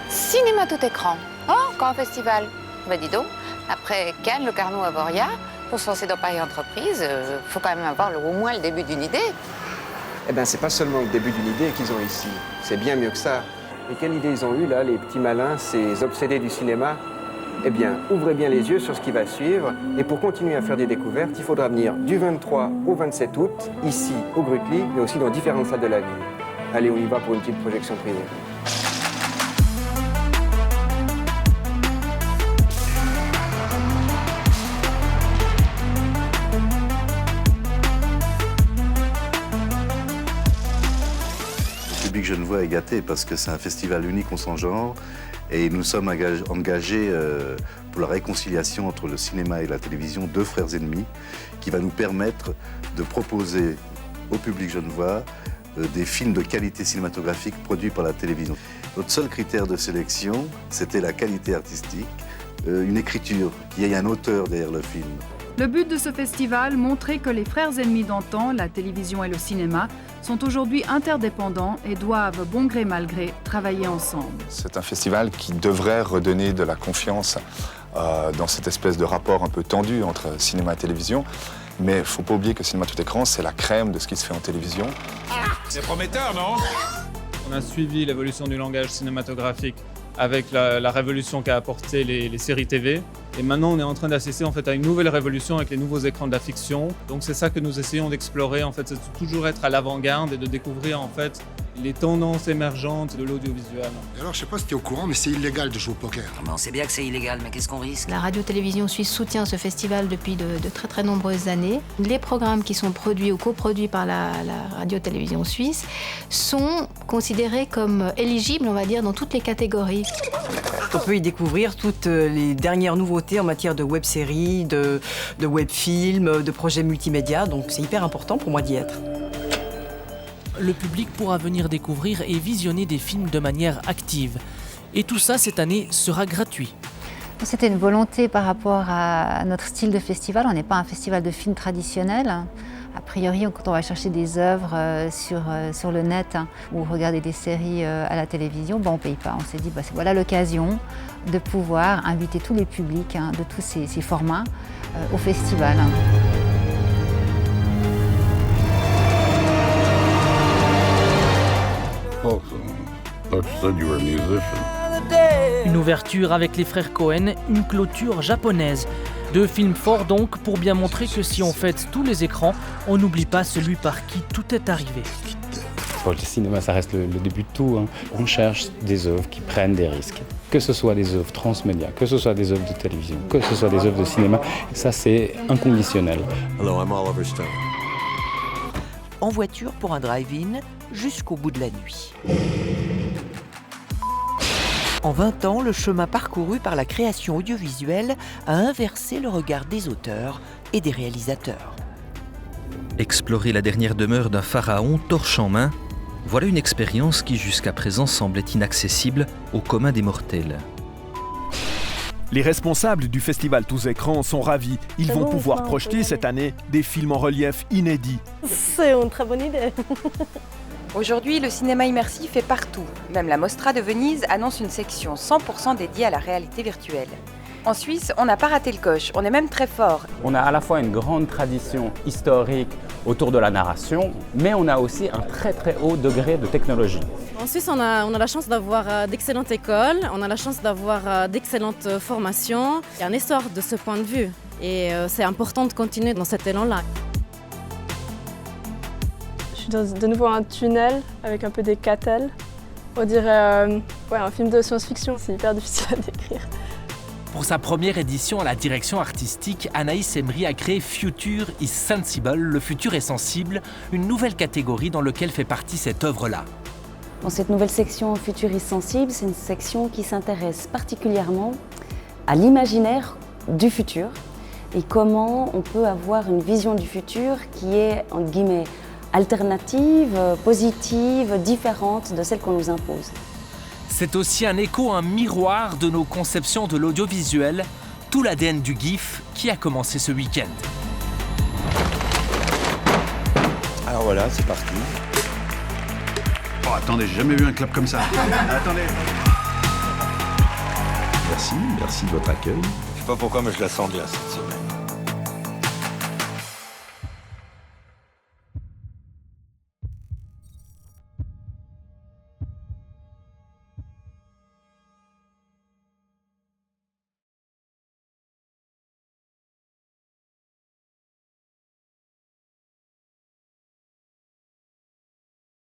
Cinéma tout écran. Oh, encore un festival. Ben dis donc, après Cannes, Locarno, Avoria, pour se lancer dans pareille entreprise, faut quand même avoir au moins le début d'une idée. Eh bien, c'est pas seulement le début d'une idée qu'ils ont ici. C'est bien mieux que ça. Et quelle idée ils ont eue, là, les petits malins, ces obsédés du cinéma? Eh bien, ouvrez bien les yeux sur ce qui va suivre. Et pour continuer à faire des découvertes, il faudra venir du 23 au 27 août, ici, au Grutli, mais aussi dans différentes salles de la ville. Allez, on y va pour une petite projection privée. Le public genevois est gâté parce que c'est un festival unique en son genre et nous sommes engagés pour la réconciliation entre le cinéma et la télévision, deux frères ennemis, qui va nous permettre de proposer au public genevois des films de qualité cinématographique produits par la télévision. Notre seul critère de sélection, c'était la qualité artistique, une écriture, qu'il y ait un auteur derrière le film. Le but de ce festival, montrer que les frères ennemis d'antan, la télévision et le cinéma, sont aujourd'hui interdépendants et doivent, bon gré mal gré, travailler ensemble. C'est un festival qui devrait redonner de la confiance dans cette espèce de rapport un peu tendu entre cinéma et télévision. Mais il ne faut pas oublier que cinéma tout écran, c'est la crème de ce qui se fait en télévision. C'est prometteur, non? On a suivi l'évolution du langage cinématographique avec la révolution qu'a apporté les séries TV. Et maintenant, on est en train d'assister en fait, à une nouvelle révolution avec les nouveaux écrans de la fiction. Donc c'est ça que nous essayons d'explorer, en fait, c'est de toujours être à l'avant-garde et de découvrir en fait, les tendances émergentes de l'audiovisuel. Alors, je sais pas si tu es au courant, mais c'est illégal de jouer au poker. Mais on sait bien que c'est illégal, mais qu'est-ce qu'on risque? La radio-télévision suisse soutient ce festival depuis de très très nombreuses années. Les programmes qui sont produits ou coproduits par la radio-télévision suisse sont considérés comme éligibles, on va dire, dans toutes les catégories. On peut y découvrir toutes les dernières nouveautés en matière de web-séries, de web-films, de projets multimédia, donc c'est hyper important pour moi d'y être. Le public pourra venir découvrir et visionner des films de manière active. Et tout ça, cette année, sera gratuit. C'était une volonté par rapport à notre style de festival. On n'est pas un festival de films traditionnel. A priori, quand on va chercher des œuvres sur le net ou regarder des séries à la télévision, on ne paye pas. On s'est dit, voilà l'occasion de pouvoir inviter tous les publics de tous ces formats au festival. Une ouverture avec les frères Cohen, une clôture japonaise. Deux films forts donc pour bien montrer que si on fête tous les écrans, on n'oublie pas celui par qui tout est arrivé. Le cinéma, ça reste le début de tout. On cherche des œuvres qui prennent des risques. Que ce soit des œuvres transmédia, que ce soit des œuvres de télévision, que ce soit des œuvres de cinéma, ça c'est inconditionnel. Hello, I'm Oliver Stone. En voiture pour un drive-in jusqu'au bout de la nuit. En 20 ans, le chemin parcouru par la création audiovisuelle a inversé le regard des auteurs et des réalisateurs. Explorer la dernière demeure d'un pharaon torche en main, voilà une expérience qui jusqu'à présent semblait inaccessible au commun des mortels. Les responsables du festival Tous Écrans sont ravis. Ils vont pouvoir projeter cette année des films en relief inédits. C'est une très bonne idée. Aujourd'hui, le cinéma immersif est partout. Même la Mostra de Venise annonce une section 100% dédiée à la réalité virtuelle. En Suisse, on n'a pas raté le coche, on est même très fort. On a à la fois une grande tradition historique autour de la narration, mais on a aussi un très très haut degré de technologie. En Suisse, on a la chance d'avoir d'excellentes écoles, on a la chance d'avoir d'excellentes formations. Il y a un essor de ce point de vue et c'est important de continuer dans cet élan-là. Je suis dans de nouveau un tunnel avec un peu des catelles. On dirait un film de science-fiction, c'est hyper difficile à décrire. Pour sa première édition à la direction artistique, Anaïs Emery a créé Future is Sensible, le futur est sensible, une nouvelle catégorie dans laquelle fait partie cette œuvre-là. Dans cette nouvelle section Future is Sensible, c'est une section qui s'intéresse particulièrement à l'imaginaire du futur et comment on peut avoir une vision du futur qui est, entre guillemets, alternative, positive, différente de celle qu'on nous impose. C'est aussi un écho, un miroir de nos conceptions de l'audiovisuel, tout l'ADN du GIF qui a commencé ce week-end. Alors voilà, c'est parti. Oh, attendez, j'ai jamais vu un clap comme ça. Attendez. Merci de votre accueil. Je sais pas pourquoi, mais je la sens bien cette semaine.